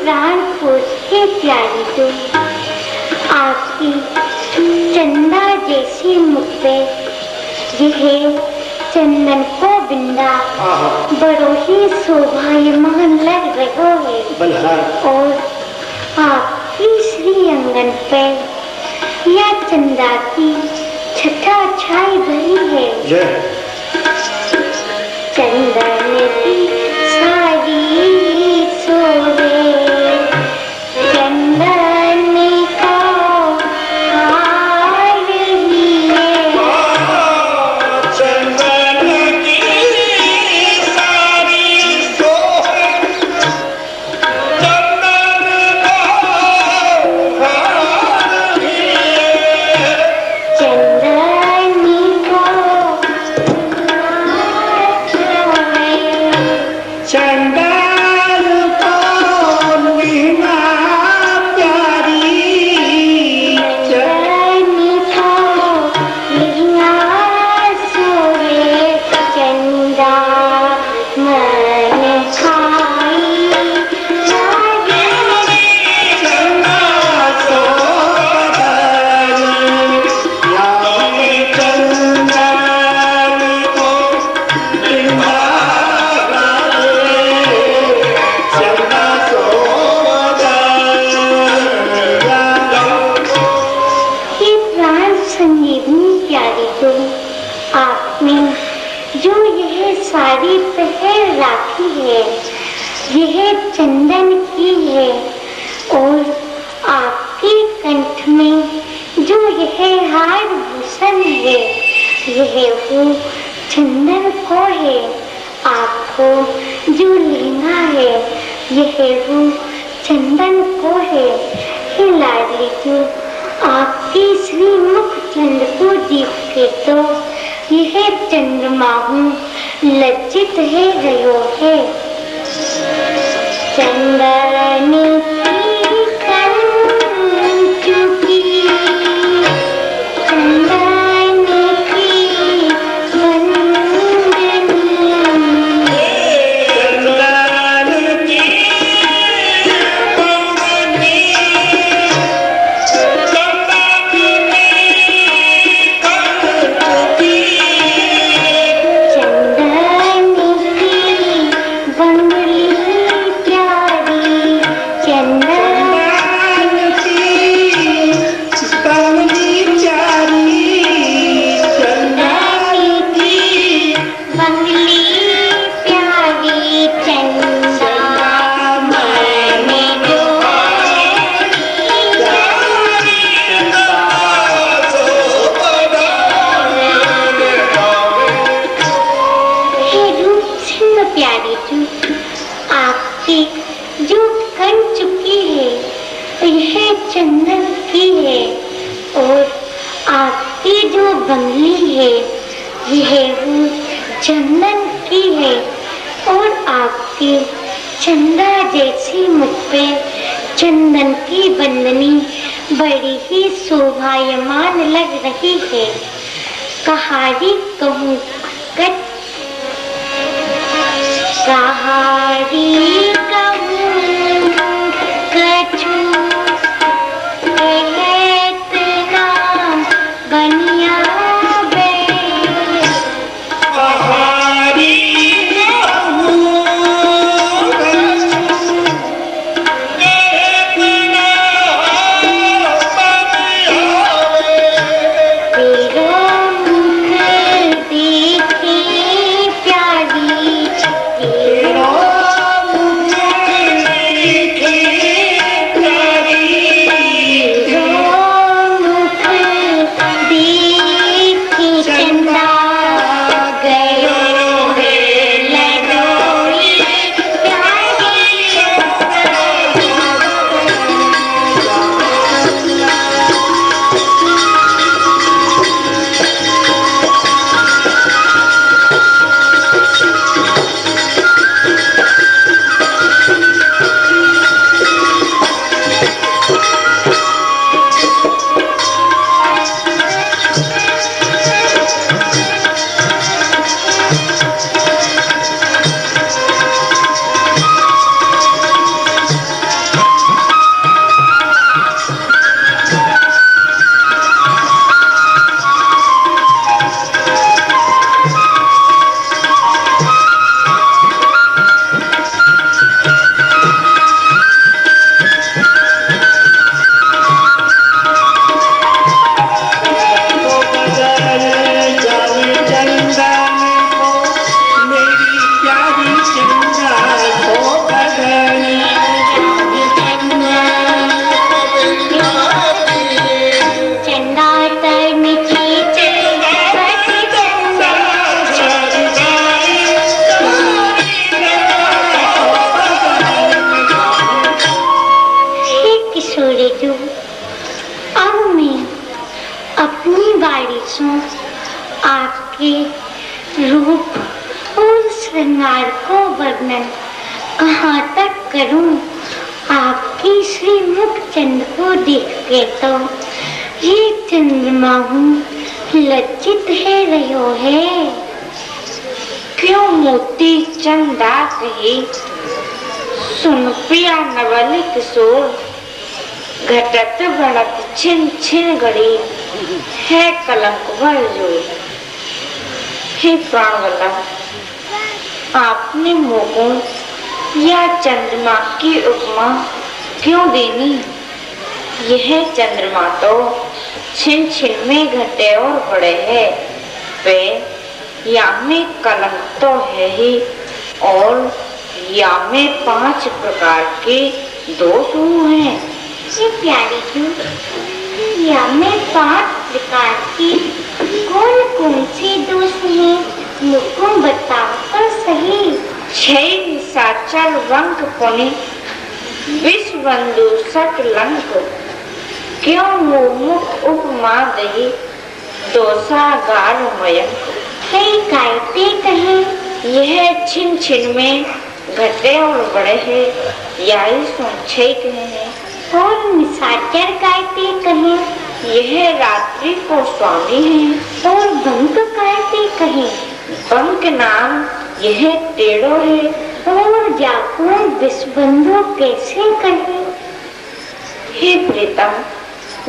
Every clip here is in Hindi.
प्राणपुर के प्यारी तो आपकी चंदा जैसी मुख पे यह चंदन को बिंदा बड़ो ही शोभायमान लग रहो है। और आपकी श्री अंगन पे या चंदा की छटा छाई भरी है। चंदन की सारी सोहे चंदन का हार लिए। चंदन की सारी सोहे चंदन का हार लिए। चंदन को चंदन को मीना प्यारी। चंदन को लिया सोए चंदा मन खाई। चंदा सो बदनी यामी चंदन को बिंदा चंदा सो ये प्राण संजीवनी प्यारी तुम आपने जो यह साड़ी पहन राखी है यह चंदन की है। और आपके कंठ में जो यह हार भूषण है यह वो चंदन को है। आपको जो लहंगा है यह वो चंदन को है। हे लाडली तू आपके श्री मुख चंद्र को देख के तो यह चंद्रमा हूँ लज्जित है रहो है। चंदन की कंचु की चंदन की वंदनी। चंदन की बंदनी चंदन की कंचुकी। चंदन की बंगली प्यारी चंदन की बंगली प्यारी। चंदन की बंगली प्यारी चंदा मैंने जो हे रूप सिंह प्यारी तू आपकी जो कन चुकी है यह चंदन की है। और आपकी जो बंगली है यह वो चंदन की है। और आपकी चंदा जैसी मुख पे चंदन की बंदनी बड़ी ही शोभायमान लग रही है। कहारी कहूँ कट कहारी कहूँ कछु कहत नाम बनिया बे। कहारी तेरा मुख देखे प्यारी तेरा करूं? आपकी श्री मुख चंद को देख के तो ये चंद्रमा हूँ लज्जित है रहो है। क्यों मोती चंदा कही, सुन पिया नवल किशोर, घटत बढ़त छिन छिन घड़ी, है कलंक भर जो। हे प्राण वल्लभ, आपने मोको या चंद्रमा की उपमा क्यों देनी? यह चंद्रमा तो छिन छिन में घटे और पड़े है, वे या में कलंक तो है ही, और या में 5 प्रकार के दोष हुए हैं। ये प्यारी जी, या में 5 प्रकार की कौन कौन से दोष हैं? मुझको बताओ तो सही। 6 निशाचर वंक पुनि, विषबंधु सट लंक, क्यों मुख उपमा दही, दोषागार मयंक। कई कायते कहें, यह छिन छिन में घटे और बड़े हैं, यही सुनछे कहे हैं। और निशाचर कायते कहें, यह रात्रि को स्वामी है। और बंक कायते कहें, बंक नाम यह टेढ़ो है। और जाको विषबंधु कैसे कहें? हे प्रीतम,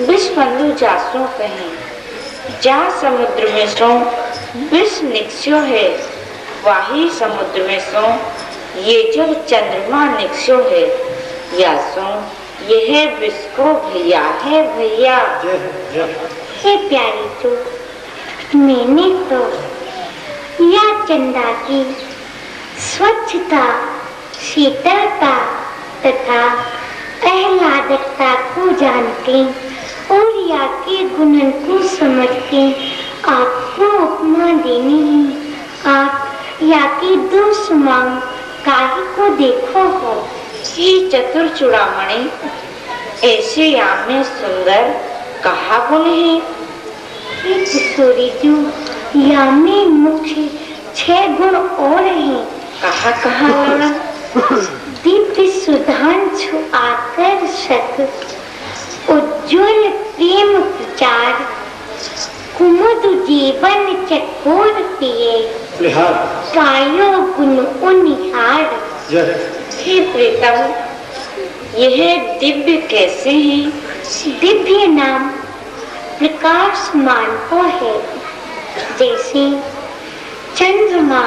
विषबंधु जासो कहें, जा समुद्र में सो विष निक्ष्यो है, वही समुद्र में सो ये जब चंद्रमा निक्ष्यो है। या सो यह विष को भैया है भैया। हे प्यारी तो मैंने तो या चंदा की स्वच्छता, शीतलता तथा आह्लादकता को जान के और या के गुणन को समझ के आपको उपमा देनी है। आप या की दोष मांग काहे को देखो हो। ये चतुर चूड़ामणि, ऐसे या में सुंदर कहा गुण है? किशोरी जी, या में मुख्य 6 गुण और हैं। कहा कहा लड़ा? दिव्य सुधांशु आकर्षक, उज्ज्वल प्रेम विचार, कुमुद जीवन चकोर पिए, कायो गुण उनिहार। हे प्रीतम, यह दिव्य कैसे हैं? दिव्य नाम प्रकाशमान को है। जैसे चंद्रमा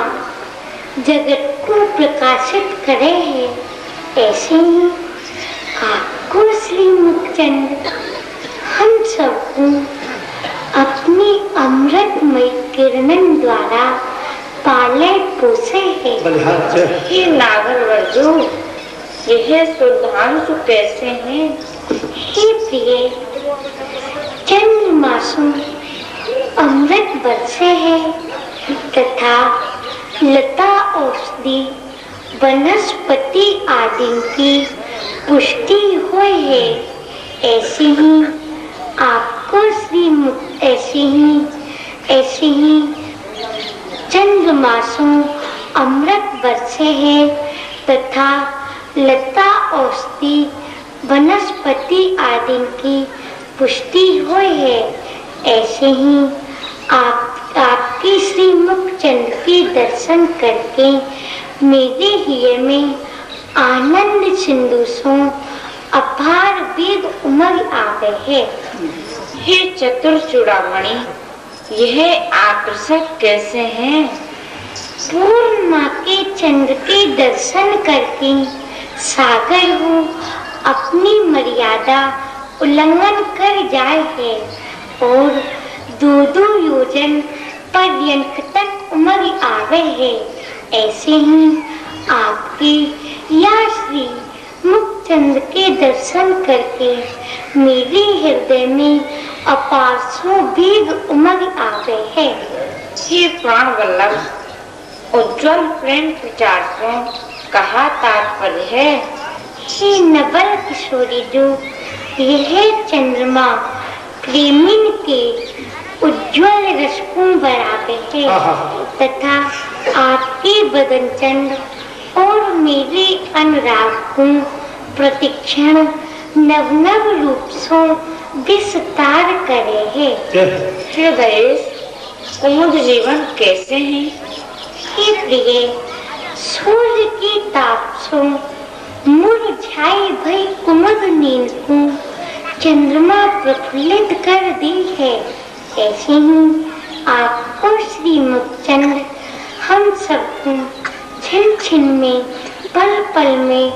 जगत को प्रकाशित करे है, ऐसे ही आपको श्री मुखचंद हम सबको अपनी अमृतमय किरणन द्वारा पाले पोसे है। हे नागर वर्जो, यह सुधांशु कैसे हैं? हे प्रिय, चंद्रमासु अमृत वर्षे है तथा लता औषधि वनस्पति आदि की पुष्टि हुई है। ऐसे ही आपको ऐसे ही चंद्रमासु अमृत वर्षे है तथा लता औषधि वनस्पति आदि की पुष्टि हुई है। ऐसे ही आपकी श्री मुखचंद के दर्शन करके मेरे हृदय में आनंद सिंधु सो अपार वेग उमड़ आवे है। हे चतुर चूड़ामणि, यह आकर्षक कैसे हैं? पूर्णिमा के चंद्र के दर्शन करके सागर हो अपनी मर्यादा उल्लंघन कर जाए है और 2-2 योजन पर्यंत तक उमड़ आवे है। ऐसे ही आपके या श्री मुखचंद के दर्शन करके मेरे हृदय में अपार सो वेग उमड़ आवे है। हे प्राण वल्लभ, उज्ज्वल प्रेम विचार से कहा तात्पर्य है? हे नवल किशोरी जो, यह चंद्रमा प्रेमिन के उज्ज्वल रस को बराबर है तथा आपके बदन चंद और मेरे अनुराग को प्रतिक्षण नव नव रूप से विस्तार करे है। हृदय कुमुद जीवन कैसे हैं? हे प्रिय, सूर्य की ताप से मुरझाई भई कुमुद नींद को चंद्रमा प्रफुल्लित कर दी है। ऐसे ही आपको श्री मुखचंद्र हम सबको छिन छिन में पल पल में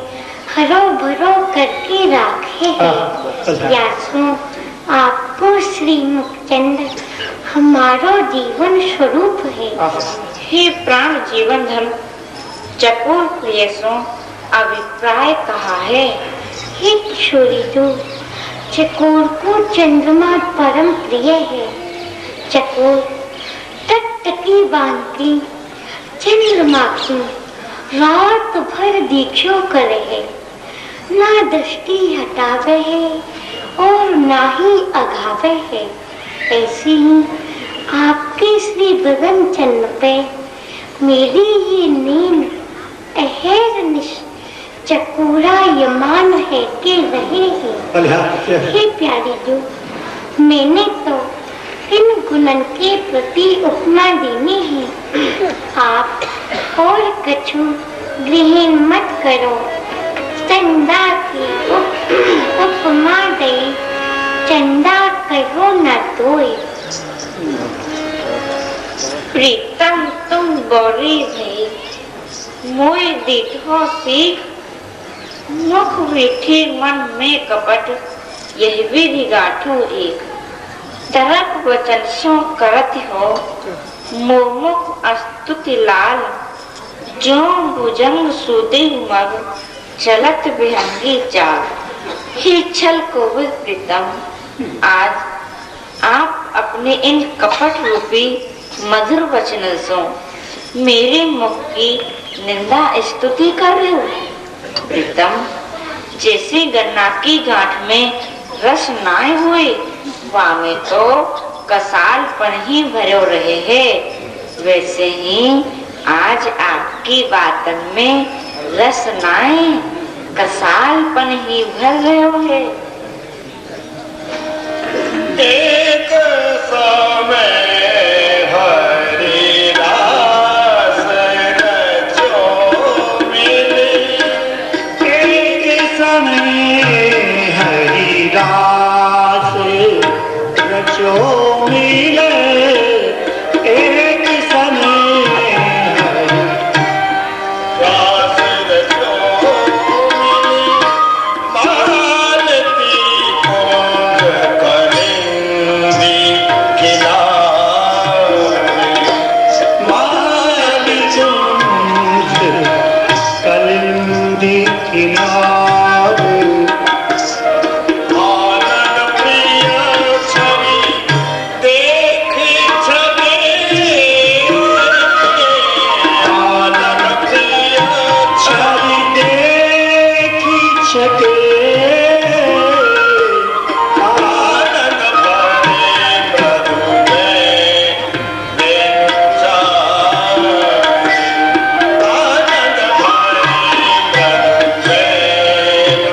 हरो भरो करके राखे है। व्यासो, आपको श्री मुखचंद्र हमारो जीवन स्वरूप है। हे प्राण जीवन धर्म चकोर प्रियसों अभिप्राय कहा है? हे किशोरी दो, चकोर को चंद्रमा परम प्रिय है। चकोर टकटकी बांधती चंद्रमा की रात भर दीक्षो करे है, ना दृष्टि हटावे है और ना ही अघावे है। ऐसे ही आपके श्री गगन चंद्र पे मेरी ये नींद अहरनिश चकोरा यमान है के रहे हैं। हे प्यारी जो, मैंने तो इन गुणन के प्रति उपमा देनी है। आप और कछु ग्रहण मत करो। चंदा की उपमा दे, चंदा कहो न दोए। प्रीतम तुम गौरी भई मोय दीठो सीख, मुख मीठे मन में कपट यह विधि गाठो एक। तरक वचन सो करत हो मोमुख अस्तुति लाल, जो भुजंग सुदे मग चलत विहंगी चाल। हे छल को प्रीतम, आज आप अपने इन कपट रूपी मधुर वचनों से मेरे मुख की निंदा स्तुति कर रहे हो। प्रीतम, जैसे गन्ना की गांठ में रस नाए हुए वहाँ में तो कसाल पर ही भरे रहे हैं, वैसे ही आज आपकी बातन में रस नाए कसाल पर ही भर रहे हैं। एक समय हरि दास रचो मिले, एक समय हरि दास रचो मिले, एक समय हरि दास रचो मिले, मालती कुंज कलिंदी किनारे, मालती कुंज कलिंदी किनारे। आनंद प्रिय छवि देख छबे, आनंद प्रिय छवि देख छबे, आनंद भरे मधु में बेचारे, आनंद भरे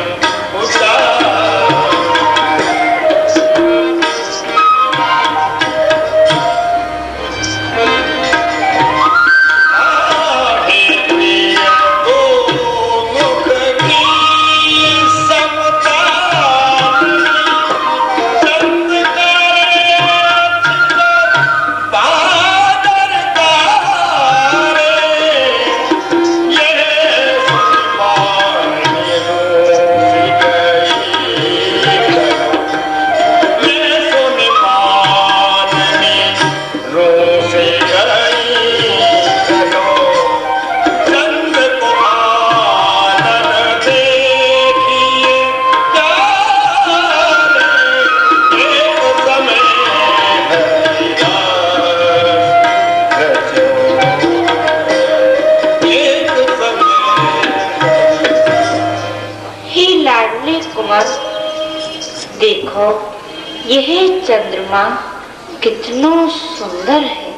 मधु में उतारे। आहे प्रिय को मुख की समता, चंद करे बादर तारे, ये सुमान रोसी गई, ये सुमान रोसी गई करो। चंद को आनन देखिए प्यारे, एक समय हरिदास रचो, एक समय। हे लाडले कुंवर, देखो यह चंद्रमा कितना सुंदर है।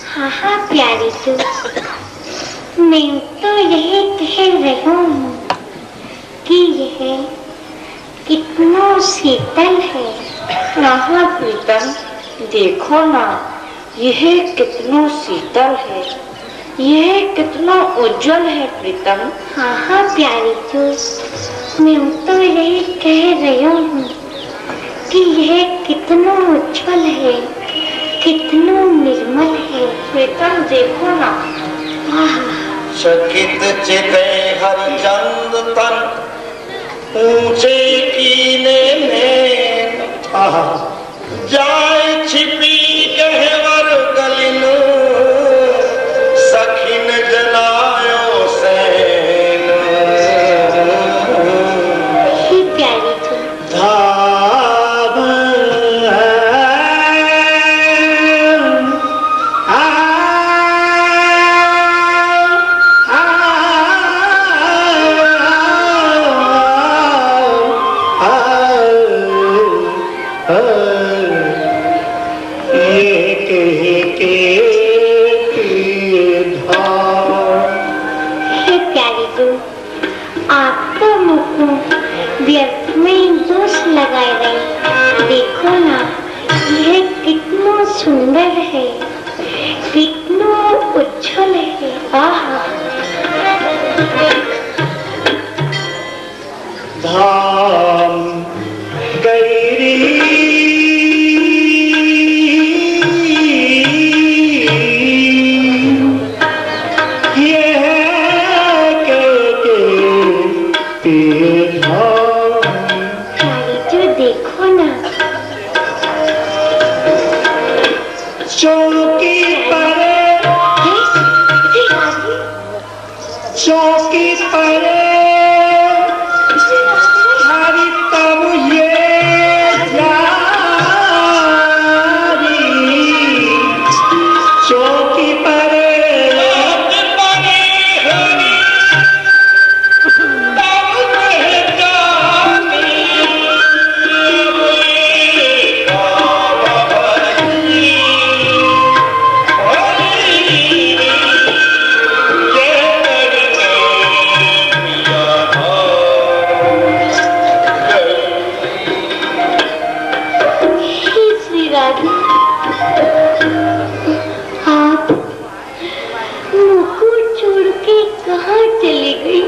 हाँ हाँ प्यारी तू, मैं तो यही कह रही हूँ कि यह कितना शीतल है। हाँ प्रीतम, देखो ना, यह कितना शीतल है, यह कितना उज्जवल है प्रीतम। हाँ हाँ प्यारी जो, मैं तो यही कह रही हूँ कि यह कितना उज्जवल है, कितना निर्मल है। प्रीतम देखो ना। चकित चिते हरिचंद तन ऊंचे कीने में जाय छिपी गहवर गलिन सखिन जनायो सैन ही प्यारी जो, धाम हे प्यारी जो, आप तो मुझको व्यर्थ में दोष लगाए रहे। देखो ना, यह कितना सुंदर है, कितना उज्जवल है। आहा, धाम गैरी प्यारी जो देखो ना, चौकी पर चौकी पर हरि तब ये जारी चौकी पर हे श्री राधे, आप मुझको छोड़ के कहाँ चली गई?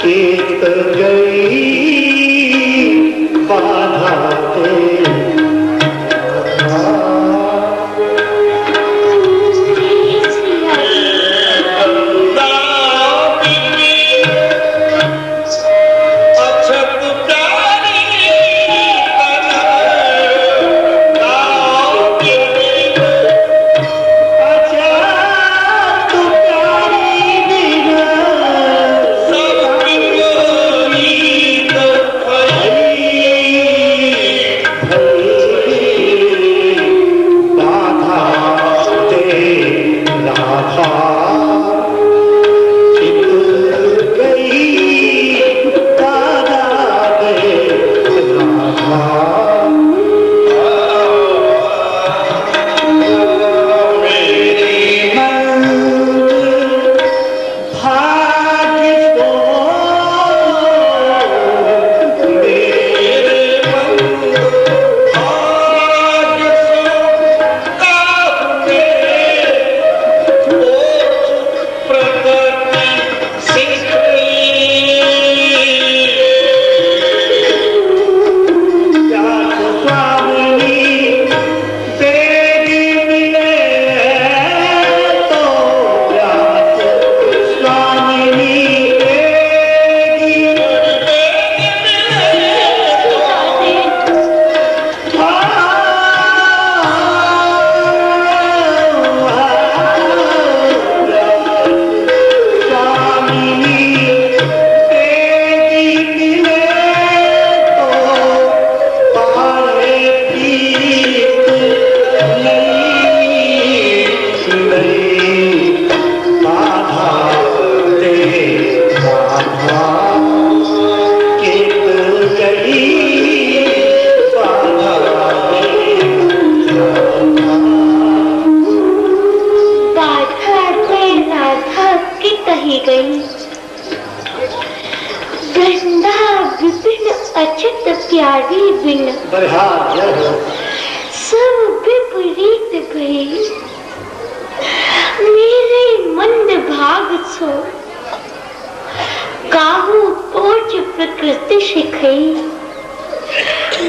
केत गई बाधा ते त्यागी बिन बलिहार हो। सब विपरीत भई, मेरे मंद भाग सो काहू पोच प्रकृति सिखई,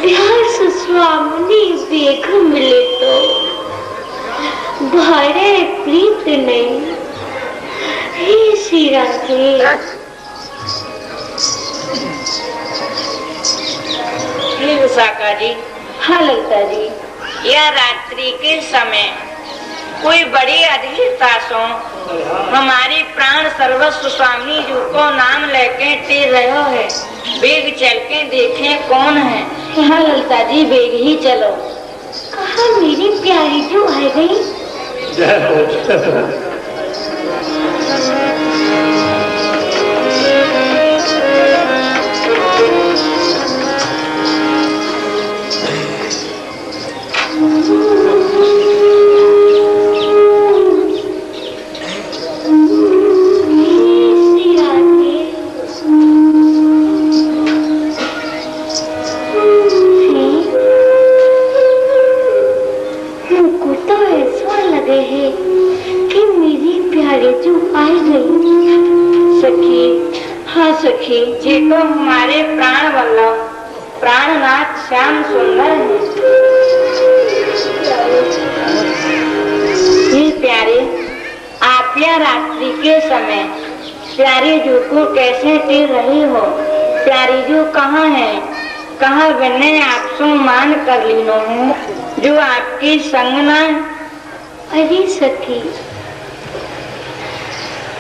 व्यास स्वामिनी वेग मिले तो भारे प्रीत नहीं। हे श्री राधे। हे विशाखा जी। हाँ ललिता जी। यह रात्रि के समय कोई बड़ी अधीरता सो हमारे प्राण सर्वस्व स्वामी जी को नाम लेके टेर रहे है। बेग चल के देखे कौन है। हाँ ललिता जी, बेग ही चलो। कहा मेरी प्यारी जो आ गई। जय हो। जी तो हमारे प्राण वल्लभ प्राणनाथ श्याम सुंदर है। ये प्यारे, आप यह रात्रि के समय प्यारी जू को कैसे टेर रही हो। प्यारी जू कहाँ है, कहाँ मैंने आपसे मान कर लीनो हूँ जो आपकी संग न। अरे सखी,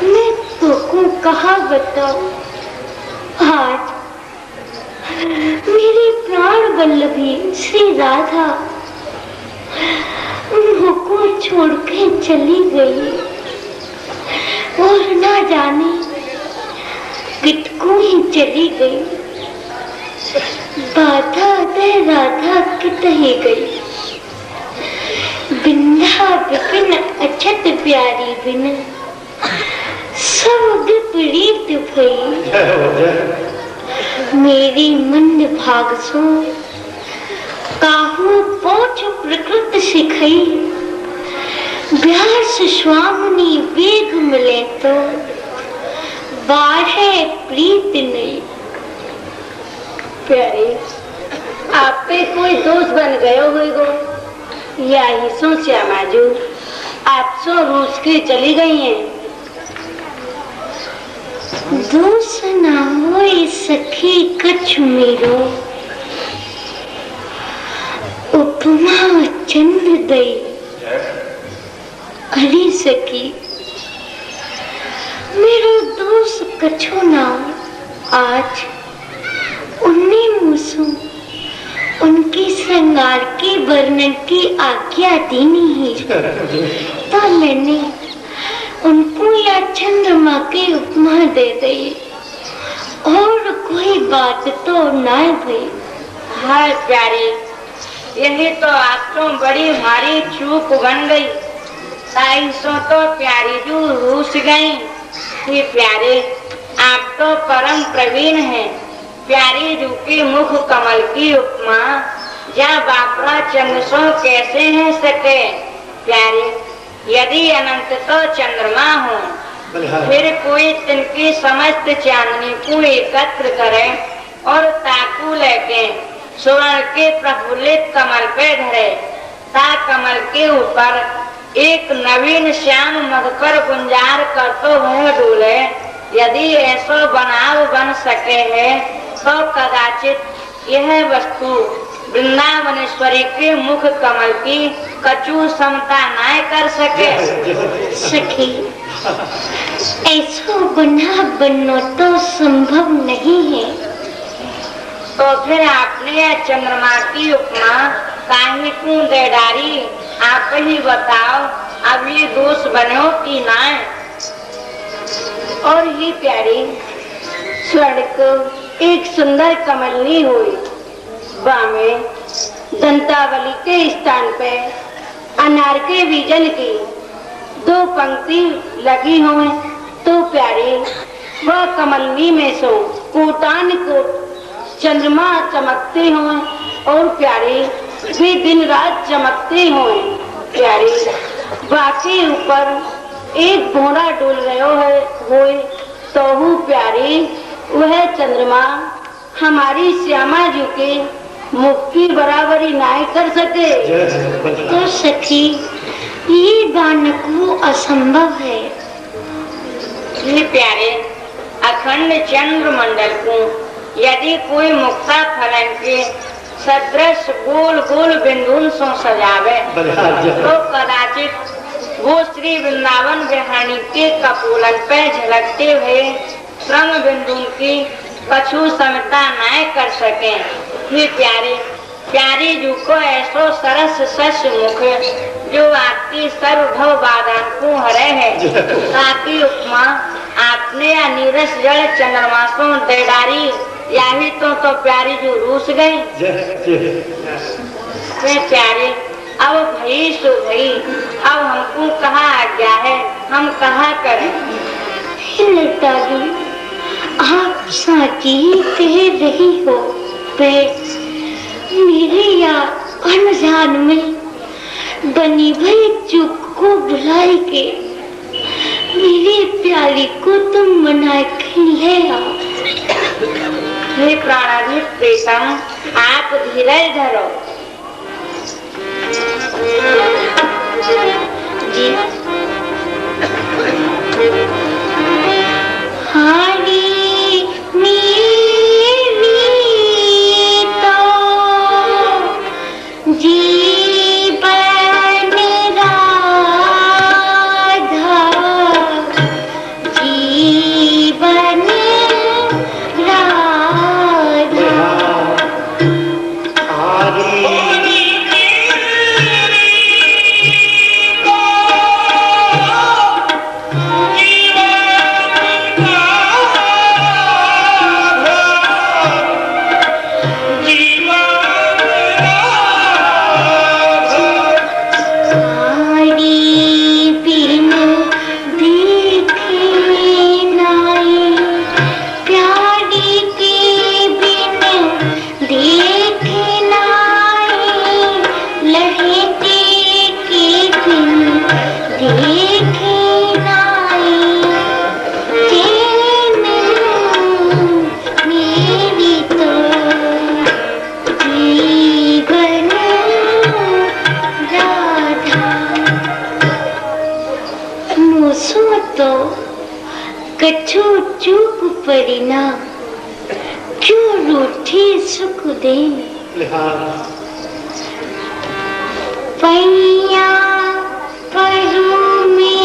मैं तुमको कहा बताऊं, आज मेरी प्राण वल्लभी श्री राधा मुझको छोड़ के चली गई और ना जाने कितको ही चली गई। बाधा दे राधा कित ही गई, बिंदा बिपिन अछत प्यारी बिन सब विपरीत भई। मेरी मंद भाग सो काहू पोछ प्रकृति सिखई, व्यास स्वामिनी वेग मिले तो बाढ़े प्रीत नहीं। प्यारे, आप पे कोई दोष बन गयो होगा या ही सो श्यामाजू आप सो रूस के चली गई हैं। दोष ना हो सखी कछ मेरो, उपमा चंद्र दई। अरे सखी, मेरो दोष कछो ना। आज उन्हें मुसु उनकी श्रृंगार के वर्णन की आज्ञा देनी है, तो मैंने उनको या चंद्रमा की उपमा दे दी और कोई बात तो ना भई। हाय प्यारे, यही तो आपको बड़ी भारी चूक बन गई। ताई सो तो प्यारी जू रूस गई। ये प्यारे, आप तो परम प्रवीण हैं। प्यारी जू की मुख कमल की उपमा या बापरा चंद्र सो कैसे है सके। प्यारे, यदि अनंत तो चंद्रमा हो, फिर कोई तिनकी समस्त चांदनी को एकत्र करे और ताकू लेके स्वर्ण के प्रफुल्लित कमल पे धरे, ता कमल के ऊपर एक नवीन श्याम मधुकर गुंजार कर तो वह डोले। यदि ऐसा बनाव बन सके है तो कदाचित यह वस्तु वृंदावनेश्वरी के मुख कमल की कचू समता न कर सके। सखी, ऐसा बना बनो तो संभव नहीं है। तो फिर आपने चंद्रमा की उपमा काहे क्यों दे डारी? आप ही बताओ, अब ये दोष बनो कि ना। और ये प्यारी, स्वर्ण को एक सुंदर कमलनी हुई, बामे दंतावली के स्थान पे अनार के बीजन की 2 पंक्ति लगी हुई। तो प्यारे, वह कमलनी में सो कोटान को चंद्रमा चमकते हों और प्यारे वे दिन रात चमकते हों प्यारे, बाकी ऊपर एक भौरा डोल रहो है होए तो हूँ प्यारे, वह चंद्रमा हमारी श्यामा जी के मुख की बराबरी नहीं कर सके। तो सखी ये बालक वो असंभव है। ये प्यारे अखंड चंद्र मंडल को यदि कोई मुक्ता फलन के सदृश गोल गोल बिंदुन से सजावे तो कदाचित वो श्री वृंदावन बिहारी के कपोलन पे झलकते हुए श्रम बिंदुन की कछु समता न कर सके। ये प्यारे प्यारी जू को ऐसो सरस सस मुख जो आपकी सर्वभव बाधान को हरे है, ताकि उपमा आपने नीरस जल चंद्रमासों देदारी याही तो प्यारी जो रूस गई। वे प्यारे अब भई सो भई, अब हमको कहाँ आज्ञा है, हम कहाँ करें। लता दी आप साची कह रही हो, पे मेरे या अनजान में बनी भई चूक को भुलाई के मेरी प्यारी को तुम मना के ले आओ। हे प्राणाधिक प्रीतम आप धीरज धरो। जी हारी मेरी तो जीवन राधा, जीवन कछु चूक परिना क्यों रूठी सुख दे। पैया परू में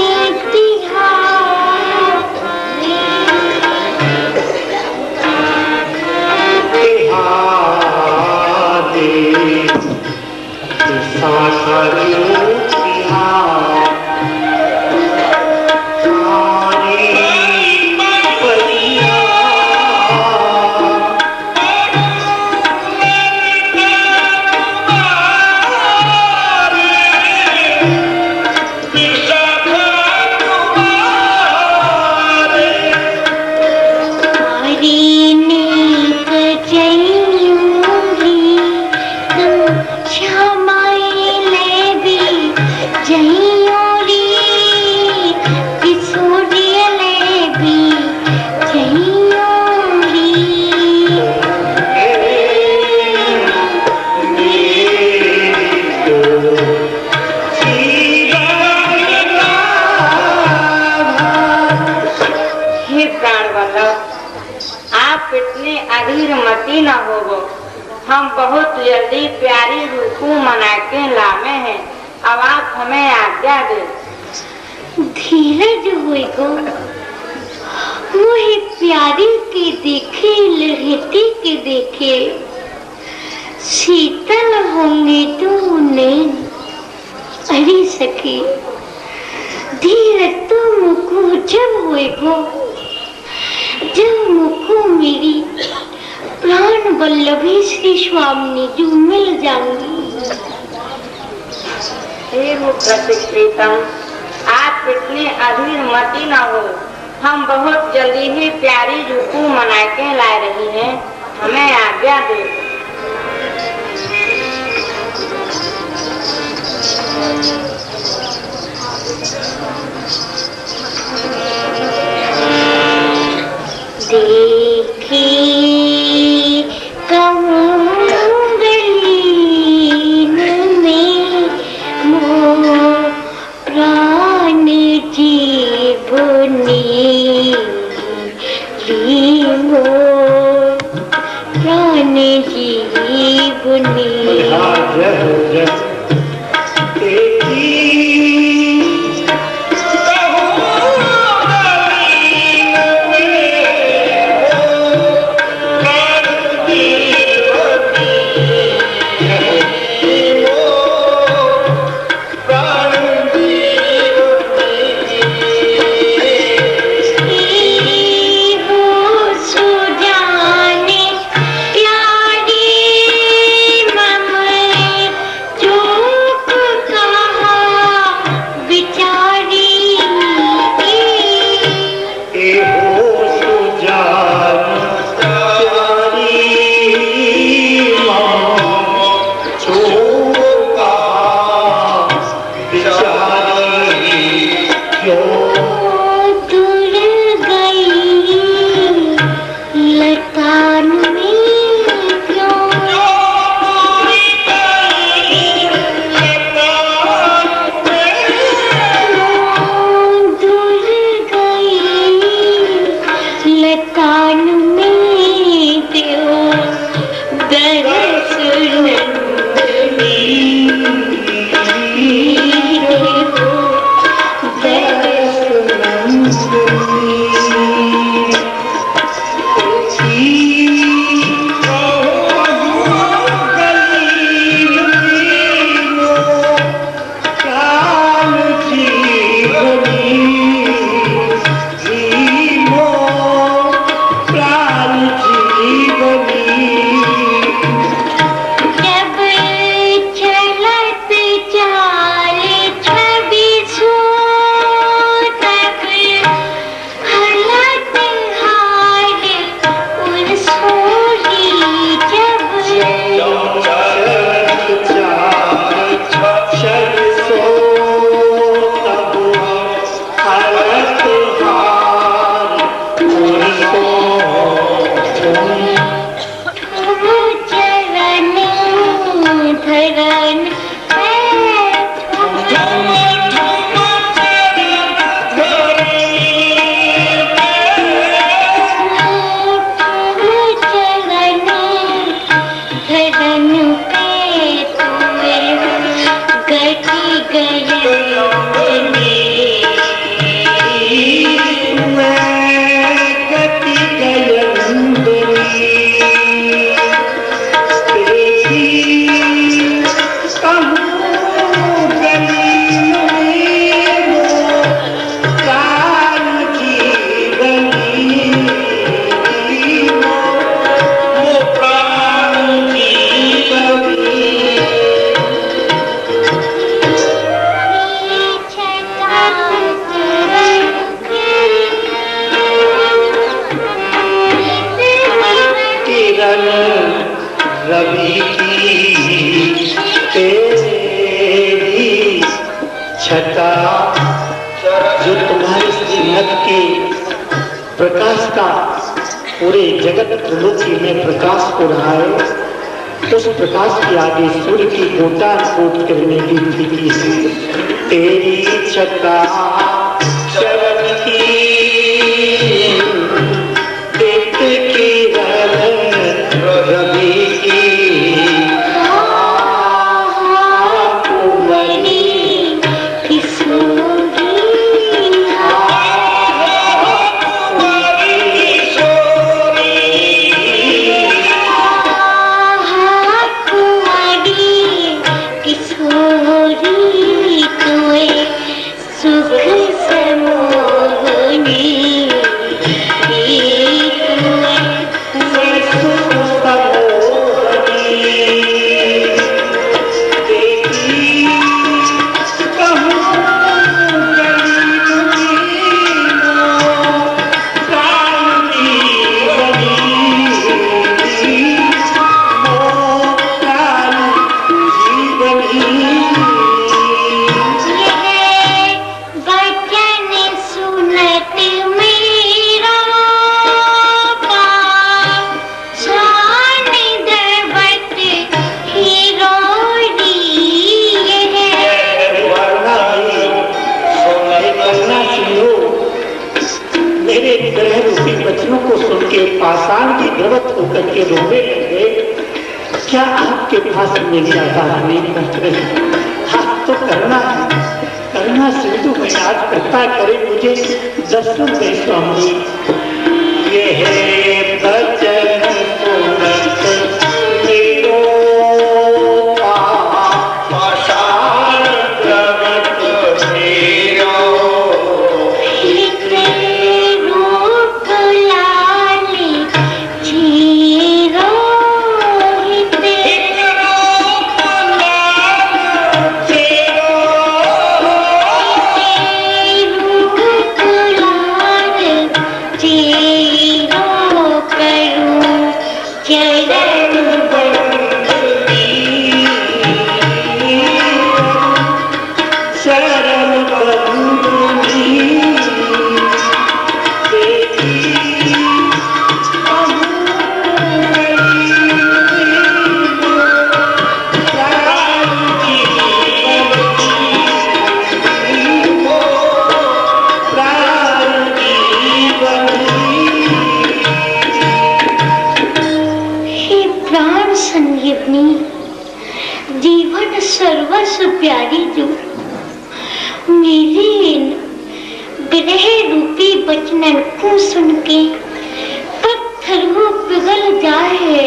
न होगो। हम बहुत जल्दी प्यारी रूपू मना के लामे हैं, अब आप हमें आज्ञा दे। धीरज होएगो वही प्यारी के देखे लहती के देखे शीतल होंगे तो उन्हें। अरे सखी धीरज तो मुको जब होएगो जब मुको मेरी प्राण वल्लभी श्री स्वामी जो मिल जाऊंगी। हे वो प्रीतम आप इतने अधीर मती न हो, हम बहुत जल्दी ही प्यारी रूपू मना के ला रही हैं, हमें आज्ञा दे। देखी कहूँ गलीन में मोह प्राण जीवनी मोह प्राण जीवनी। रवि की तेरी छटा जो तुम्हारी सिंहत के प्रकाश का पूरे जगत त्रिलोकी में प्रकाश को रहा है, उस प्रकाश के आगे सूर्य की गोटा कोट करने की स्थिति से तेरी छटा चरण की रवि की सुख समो पाषाण की द्रवत होकर के रोने लगे। क्या आपके पास मेरी आवाज नहीं पहुंच रही? हाथ तो करना है, करना सिंधु में आज कृपा करे, मुझे दर्शन दे स्वामी। ये भजन सुनत मेरो पाषाण द्रवत मेरो, रूप लाली चीरो जीवन सर्वस्व प्यारी जो मेरे ग्रह रूपी वचनन को सुन के पत्थर को पिघल जाए,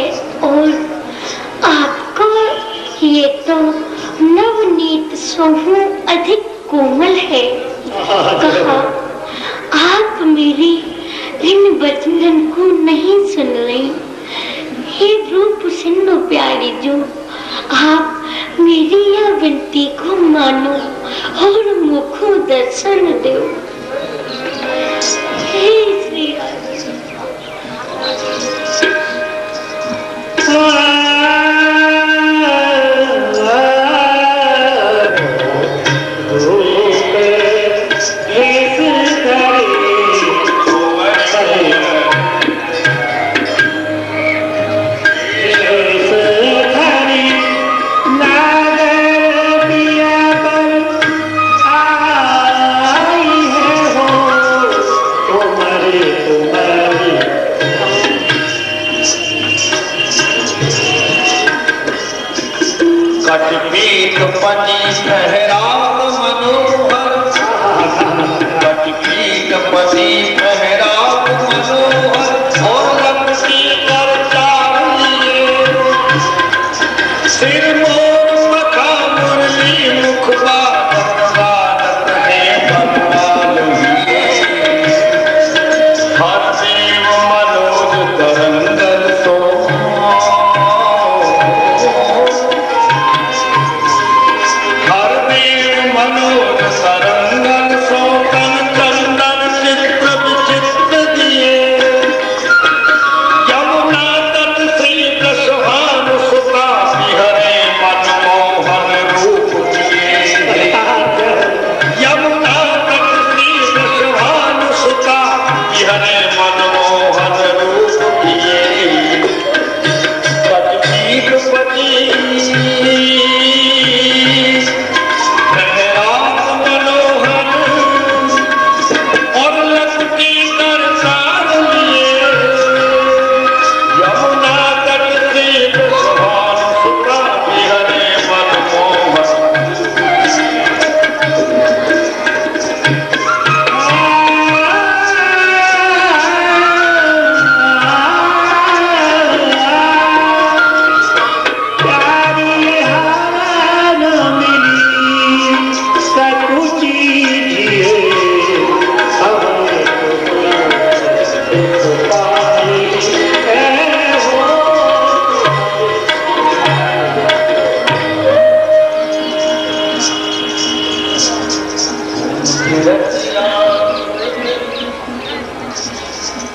और आपको ये तो नवनीत सोहू अधिक कोमल है। कहा आप मेरी इन वचनन को नहीं सुन रही। हे रूप सिंधु प्यारी जो, आप मेरी यह विनती को मानो और मुखो दर्शन दो। हे श्री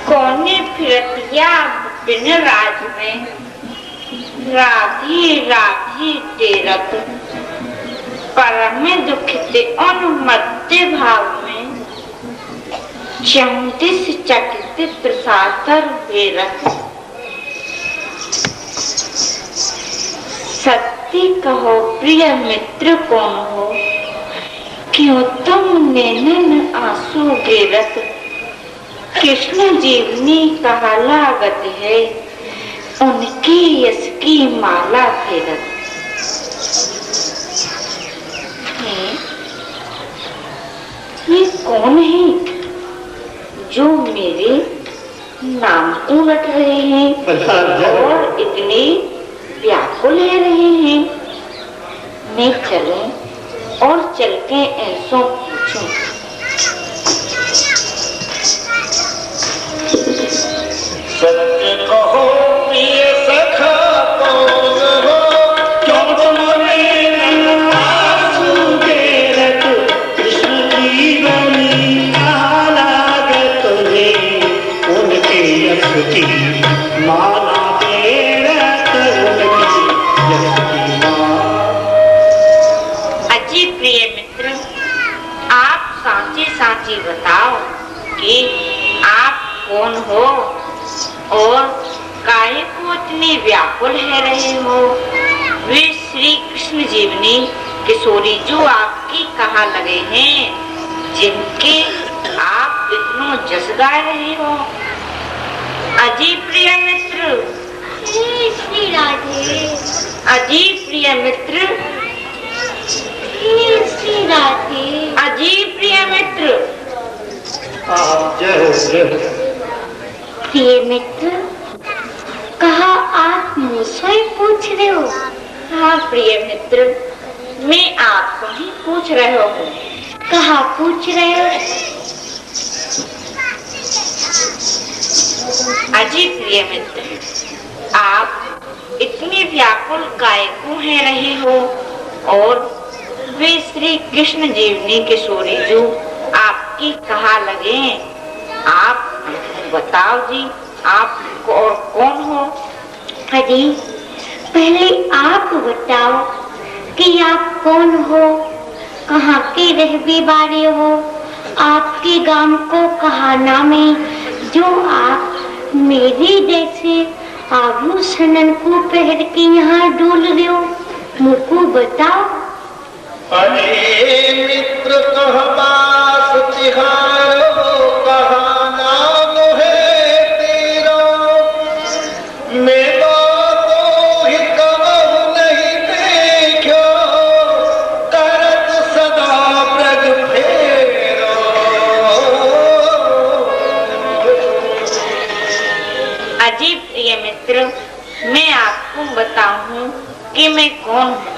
कौने फिरतिया बिन राज में राधी राधी तेरत परम दुखित अनुमत्ते भाव में चौंतीस चकित प्रसातर बेरत। सत्य कहो प्रिय मित्र कौन हो, क्यों तुम नैनन आंसू गेरत। कृष्ण जीवनी कहा लागत है, उनके यश की माला फेरत। ये कौन है जो मेरे नाम को रट रहे हैं और इतने व्याकुल ले रहे हैं? मैं चलूं और चल के ऐसो पूछूं। सत्य कहो प्रिय सखा कौन हो, क्यों तुमने आंसू के रट कृष्ण जीवनी कहा लागत है, उनके यश की माला फेरत, उनके यश की माला। अजी प्रिय मित्र, आप साची साची बताओ कि आप कौन हो और काहे को इतने व्याकुल है रहे हो? वे श्री कृष्ण जीवनी किशोरी जो आपकी कहा लगे हैं, जिनके आप इतना जस गा रहे हो। अजी प्रिय मित्र, श्री राधे। अजी प्रिय मित्र, श्री राधे। अजी प्रिय मित्र। प्रिय मित्र, कहा आप मुझसे पूछ रहे हो? हाँ प्रिय मित्र, मैं आपको ही पूछ रहे हूँ। कहा पूछ रहे हो? अजी प्रिय मित्र, आप इतने व्याकुल काय को है रहे हो और वे श्री कृष्ण जीवनी किशोरी जो आपकी कहा लगे, आप बताओ जी, आप और कौन हो? अरे पहले आप बताओ कि आप कौन हो, कहाँ के रहने वाले हो, आपके गांव को कहा नाम है जो आप मेरे जैसे आभूषण को पहन के यहाँ डोल रहे हो, मुझको बताओ। अरे मित्र कह बास तिहारो, कहा नाम है तेरा, मैं तो ही कबहु नहीं देखो, करत सदा ब्रज फेरो। अजी प्रिय मित्र, मैं आपको बताऊं कि मैं कौन हूँ।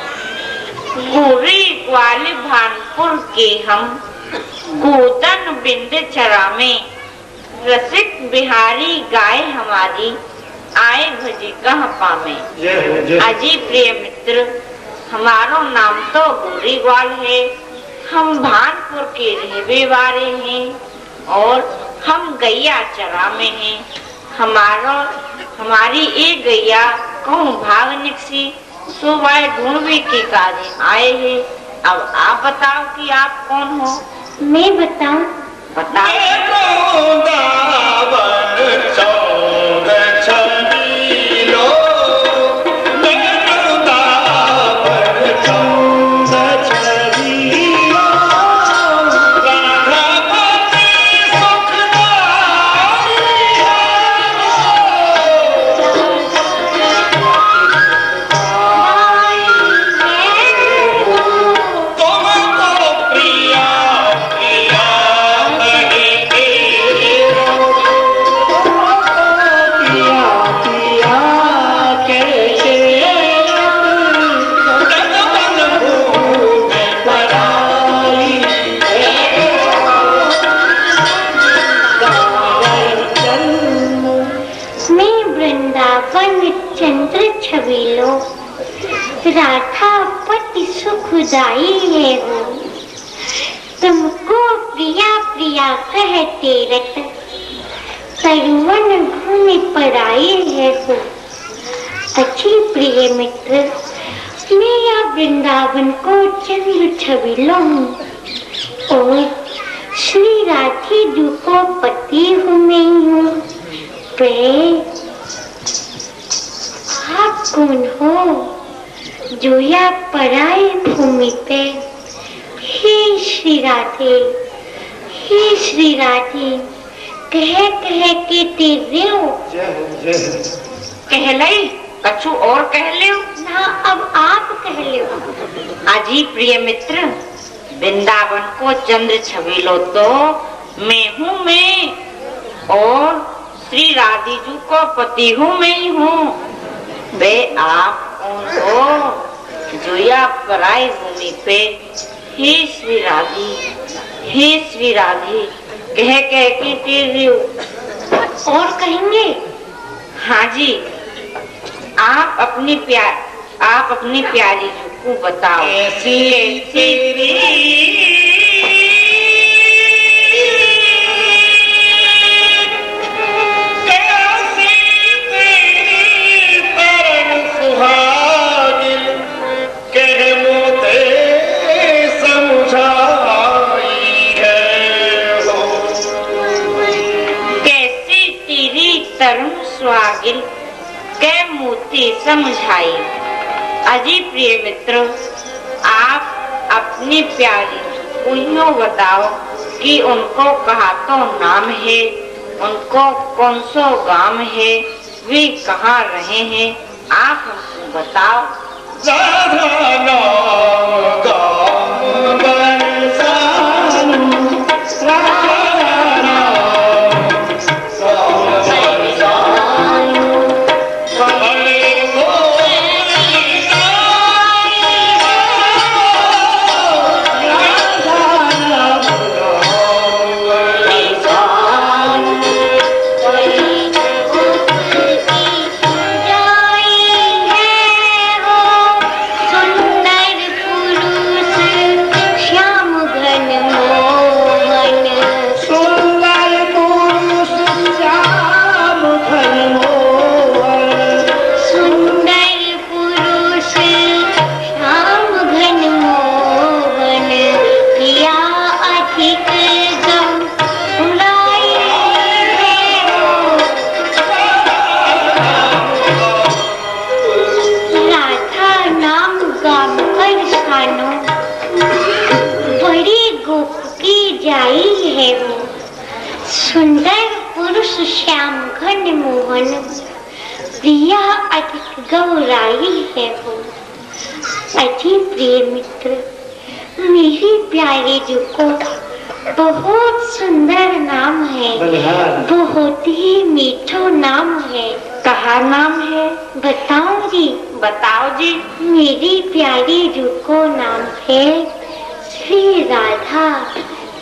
गोरी ग्वाली भानपुर के हम, गोदन बिंद चरा में, रसिक बिहारी गाय हमारी, आए भजी कह पामे। अजी प्रिय मित्र, हमारो नाम तो गोरी ग्वाल है, हम भानपुर के रहने वाले हैं और हम गैया चरा में हैं। हमारी एक गैया कहूँ भाग निकसी, सुबह ढूंढने के कार्य आए हैं। अब आप बताओ कि आप कौन हो? मैं बताऊं? बताओ। राधा पति सुखदाई है वो, तुमको प्रिया प्रिया कहते रट, तरुवन भूमि पर आए है वो। अच्छी प्रिय मित्र, मैं या वृंदावन को चंद्र छबीलो हूँ और श्री राधे जी को पति हूँ मैं हूँ। आप कौन हो जो या पराई भूमि पे? हे श्री राधे, हे श्री राधे, कह कह के तेरे हो। कह लई कछु और कह ले ना अब आप कह लो। अजी प्रिय मित्र, वृंदावन को चंद्र छबीलो तो मैं हूँ मैं, और श्री राधीजू को पति हूँ मैं ही हूँ। वे आप कौन हो जो या पराई भूमि पे हे श्री राधी, हे श्री राधी कह कह के तेरे हो। और कहेंगे? हाँ जी, आप अपनी प्यारी जू को बताओ स्वागिल के मोती समझाई। अजी प्रिय मित्र, आप अपनी प्यारी को यूं बताओ कि उनको कहा तो नाम है, उनको कौन सा गांव है, वे कहाँ रहे हैं, आप हमको बताओ। सुंदर पुरुष श्याम घन मोहन, प्रिया अधिक गौराई है वो। अजी प्रिय मित्र, मेरी प्यारी जू को बहुत सुंदर नाम है, बहुत ही मीठो नाम है। कहा नाम है? बताओ जी। बताओ जी। मेरी प्यारी जू को नाम है श्री राधा।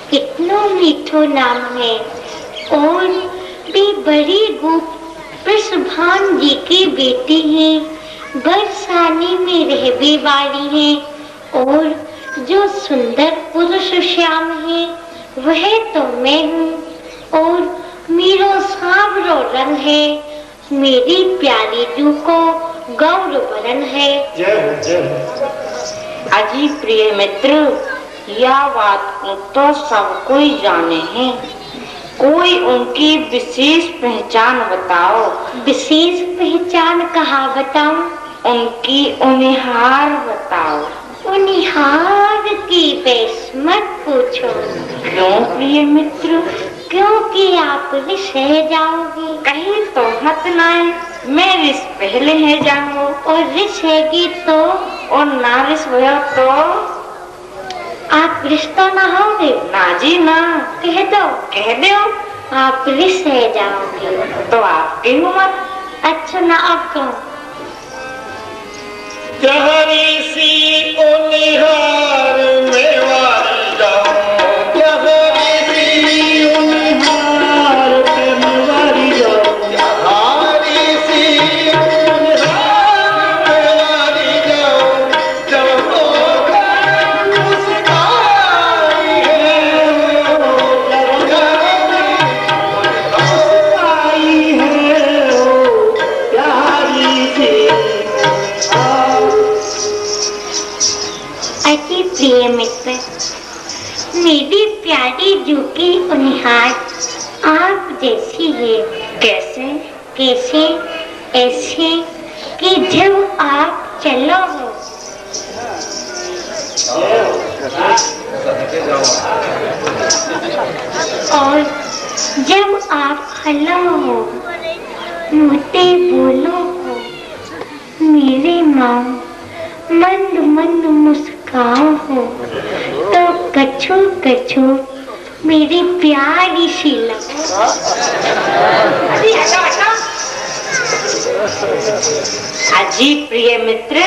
कितना मीठो नाम है, और भी बड़ी गोप वृषभान जी की बेटी है, बरसाने में रहने वाली है, और जो सुंदर पुरुष श्याम है वह तो मैं हूँ, और मेरा सांवरो रंग है, मेरी प्यारी जू को गौर वरण है। अजी प्रिय मित्र, यह बात को तो सब कोई जाने हैं, कोई उनकी विशेष पहचान बताओ। विशेष पहचान कहाँ बताऊं? उनकी उनिहार बताओ। उनिहार की बेस मत पूछो। क्यों प्रिय मित्र? क्योंकि आप रिस है जाओगे। कहीं तो हत ना है, मैं रिस पहले है जाऊंगा, और रिस हैगी तो, और ना रिस हुआ तो आप रिश्ता ना होगे। ना जी ना। कह दो। कह दो। आप रिस है जाओगे। तो आपकी उम्र। अच्छा ना, आप कहो। जहरी सी उनिहार में वार जाऊं, जहरी सी उनिहार में वार जाऊं, जहरी सी उनिहार में वार जाऊं, जब होकर मुस्काई है, मुस्काई है प्यारी सी। अति प्रिय मित्र, मेरी प्यारी जू की उनिहार आप जैसी है। कैसे? कैसे? ऐसे कि जब आप चलो हो, और जब आप हलो हो, मोटे बोलो हो, मेरे माँ मंद मंद मुस्काओ हो, तो कछु कछु मेरी प्यारी सी लगो। अजी प्रिय मित्र,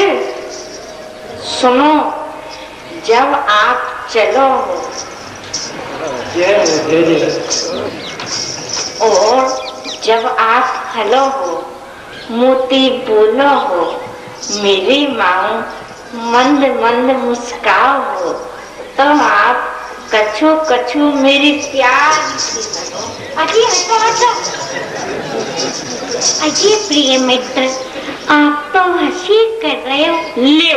सुनो, जब आप चलो हो और जब आप हलो हो, मोती बोलो हो, मेरी माँ मंद मंद मुस्काओ हो, तो आप कछु कछु मेरी प्यारी सी लगो। अजी हटो हटो। अजी प्रिय मित्र, आप तो हंसी कर रहे हो। ले,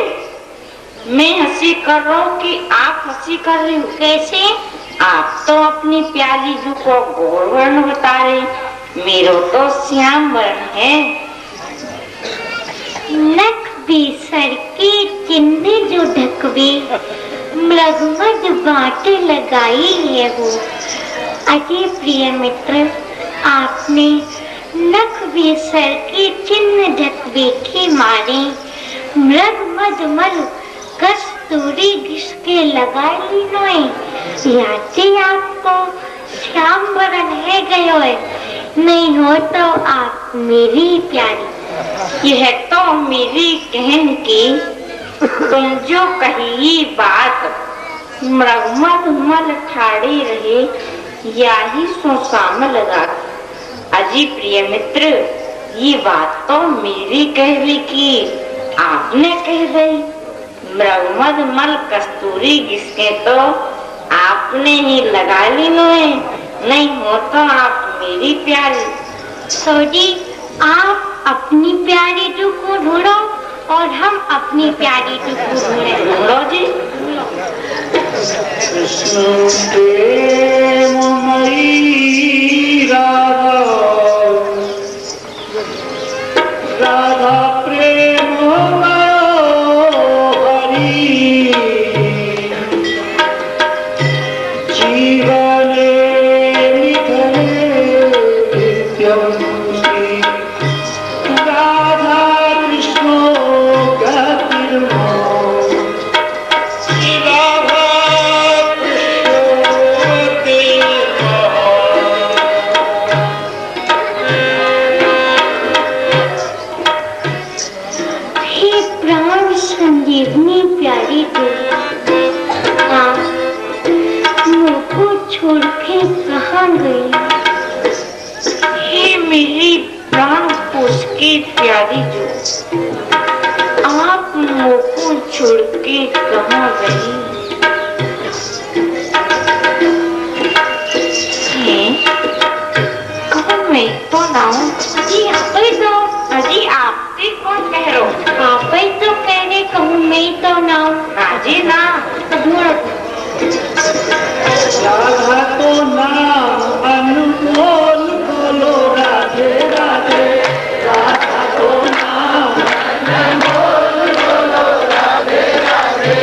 मैं हंसी कर रहा हूँ कि आप हंसी कर रही हो? कैसे? आप तो अपनी प्याली जू को गोर वर्ण बता रहे, मेरा तो श्याम वर्ण है। नख भी सर के चिन्ह जो ढकवे, मृगमद बाटे लगाई है वो। अजय प्रिय मित्र, आपने नख भी सर के चिन्ह ढकवे के मारे मृगमद मल कस्तूरी घिसके लगाई नोए, याते आपको श्याम वरण है गयो है, नहीं हो तो आप मेरी प्यारी। यह तो मेरी कहन की तुम जो कही बात मृगमद मल ठाड़ी रहे, या ही सोसाम लगा। अजी प्रिय मित्र, ये बात तो मेरी कहवी की आपने कह गई। मृगमद मल कस्तूरी घिसके तो आपने ही लगा ली नोए, नहीं हो तो आप मेरी प्यारी। सोजी, आप अपनी प्यारी टू को ढूंढो और हम अपनी प्यारी टू को ढूंढे। ढूंढो जी। कृष्ण प्रेममयी राधा, राधा प्रेममयो हरि, जीवने निधने नित्यं श्री राधा कृष्णो गतिर्मो, संजीवनी प्यारी तो आप मुझको छोड़ के कहाँ गई? हे मेरी प्राण पोस की प्यारी जो, आप मुझको छोड़ के कहाँ गई? कौन मैं तो ना हूँ? अजी आप ही तो। अजी आपसे कौन कह रहे हो? आप ही तो कह रहे, कहूँ मैं तो ना हूँ। अजी ना। राधा तो नाम अनमोल, बोलो राधे राधे, राधा तो नाम अनमोल, बोलो राधे राधे,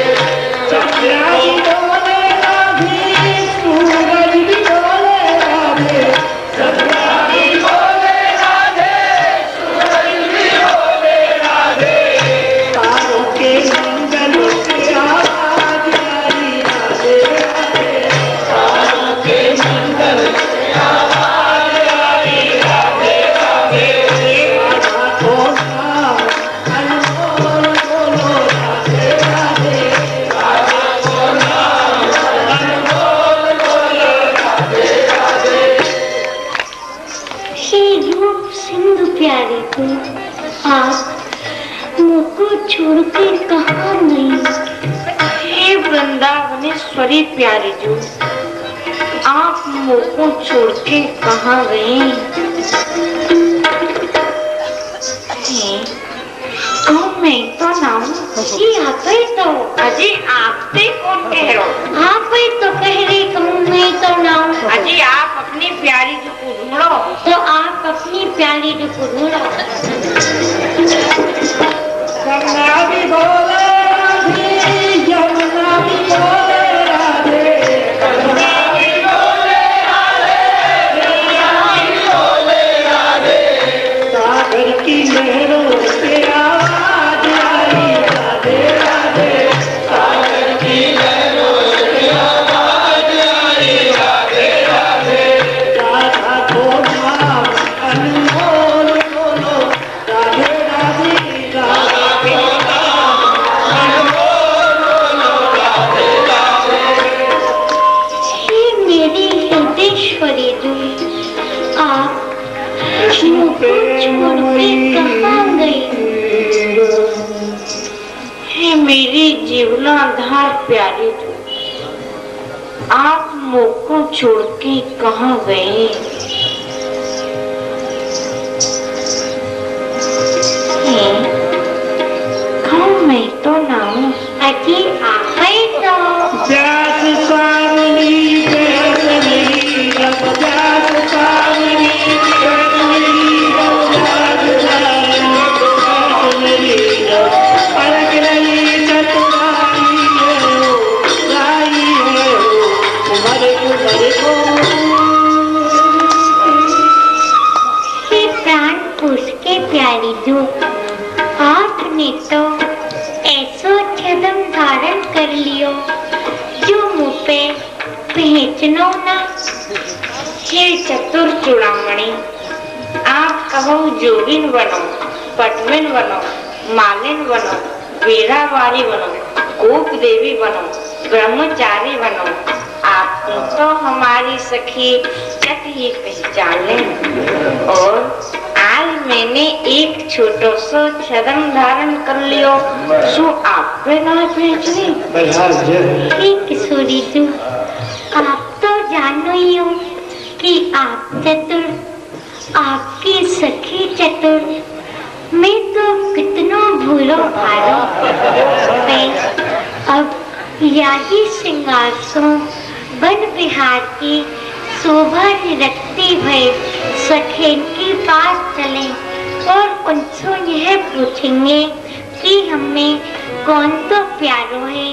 चंद्रा भी बोले राधे, सूरज भी बोले राधे, चंद्रा भी बोले राधे, सूरज भी बोले राधे, तारों के मंगल की आवाज आई राधे राधे, तारों के मंगल की आवाज आई राधे राधे, राधा को नाम अनमोल, बोलो राधे राधे, राधा को नाम अनमोल, बोलो राधे राधे। हे रूप सिंधु प्यारी तू, आप मुझको छोड़ के कहाँ गई? हे वृंदावनेश्वरी प्यारी जो, आप मुझको छोड़ के कहाँ गई? कौन मैं तो ना हूँ? जी आप ही तो। अजी आपसे कौन कह रहे हो? आप ही तो कह रहे, कहूँ मैं तो ना हूँ। अजी आप अपनी प्यारी जो को ढूंढो। तो आप अपनी प्यारी टू को ढूंढो। गंगा भी बोले राधे, यमुना भी बोले राधे, गंगा भी बोले राधे, जीवनाधार प्यारे जो, आप मुझको छोड़ के कहाँ गए? मैं तो ना हूँ। अजी आप ही तो। प्यास सावनी प्यास मेरी रब, प्यास सावनी प्यास मेरी रब, प्यास मेरी रब, अलग रही चतुराई है हो, राई है हो, तुम्हारे को हे प्राण पुरुष के प्यारी जो, आपने तो ऐसो छदम धारण कर लियो जो मुँह पे पहचनो ना। हे चतुर चूड़ामणि, आप कहो जोगिन बनो, पटमिन बनो, मालिन बनो, वीरावारी बनो, गोप देवी बनो, ब्रह्मचारी बनो, आप तो हमारी सखी चट ही पहचान लें। और आज मैंने एक छोटो सो छदम धारण कर लियो, सो आप पे ना पहचनी। हे किशोरी जी, आप तो जानो ही हो कि आप चतुर, आपकी सखी चतुर, मैं तो कितनो भूलो भालो। अब यही श्रृंगार सो वन विहार की शोभा रखती हुए सखेन के पास चले और उनसे यह पूछेंगे कि हमें कौन तो प्यारो है